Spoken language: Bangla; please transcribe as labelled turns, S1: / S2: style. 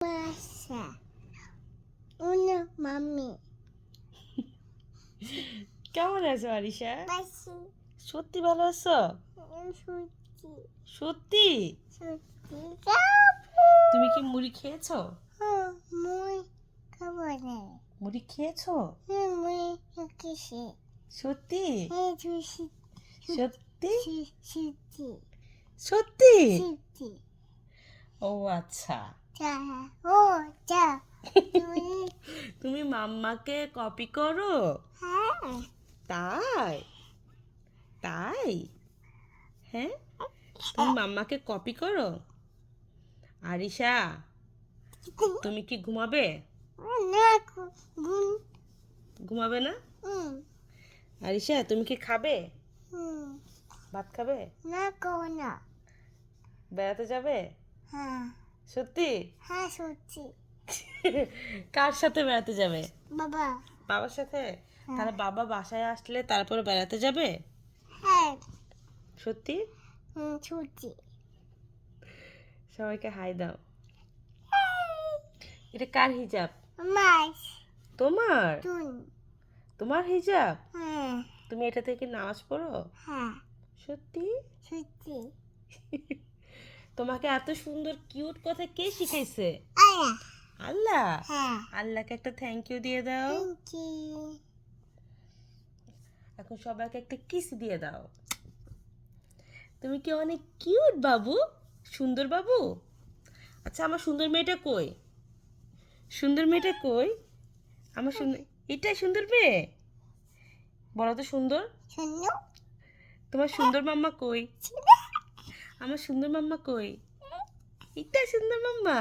S1: Masa. Una mami.
S2: কেমন আছো আরিশা?
S1: Basi.
S2: সত্যি ভালো আছো?
S1: Suci.
S2: সত্যি?
S1: Suci. Kapu.
S2: তুমি কি মুড়ি খেয়েছো?
S1: Oh, muy kabane.
S2: মুড়ি খেয়েছো?
S1: Muy kisi.
S2: সত্যি?
S1: Suci.
S2: সত্যি?
S1: Suci.
S2: সত্যি?
S1: Suci.
S2: ও আচ্ছা।
S1: Ja. Oh, ja.
S2: তুমি মাম্মাকে কপি করো?
S1: হ্যাঁ।
S2: তাই? তাই? হ্যাঁ, তুমি মাম্মাকে কপি করো? আরিশা, তুমি কি ঘুমাবে?
S1: না গুন
S2: ঘুমাবে না?
S1: হুম
S2: আরিশা, তুমি কি খাবে?
S1: হুম
S2: ভাত খাবে?
S1: না কো না
S2: বেড়াতে যাবে?
S1: হ্যাঁ
S2: সত্যি?
S1: হ্যাঁ সত্যি
S2: কার সাথে বেড়াতে যাবে?
S1: বাবা
S2: বাবার সাথে? তাহলে বাবা বাসায় আসলে তারপরে বেড়াতে যাবে?
S1: হ্যাঁ
S2: সত্যি?
S1: সত্যি
S2: সবাইকে হাই দাও। এটা কার হিজাব?
S1: মাছ
S2: তোমার?
S1: তুন
S2: তোমার হিজাব?
S1: হ্যাঁ
S2: তুমি এটা থেকে নামাজ পড়ো?
S1: হ্যাঁ
S2: সত্যি?
S1: সত্যি
S2: তোমাকে এত সুন্দর কিউট কথা কে শিখাইছে?
S1: আয়া
S2: আল্লাহ।
S1: হ্যাঁ
S2: আল্লাহকে একটা থ্যাংক ইউ দিয়ে দাও।
S1: থ্যাংক ইউ
S2: এখন সবাইকে একটা কিস দিয়ে দাও। তুমি কি অনেক কিউট বাবু, সুন্দর বাবু। আচ্ছা, আমার সুন্দর মেয়েটা কই? সুন্দর মেয়েটা কই? আমার সুন্দর, এটাই সুন্দর মেয়ে। বলো তো সুন্দর।
S1: শুনো
S2: তোমার সুন্দর মাম্মা কই? আমার সুন্দর মাম্মা কই? এটা সুন্দর মাম্মা।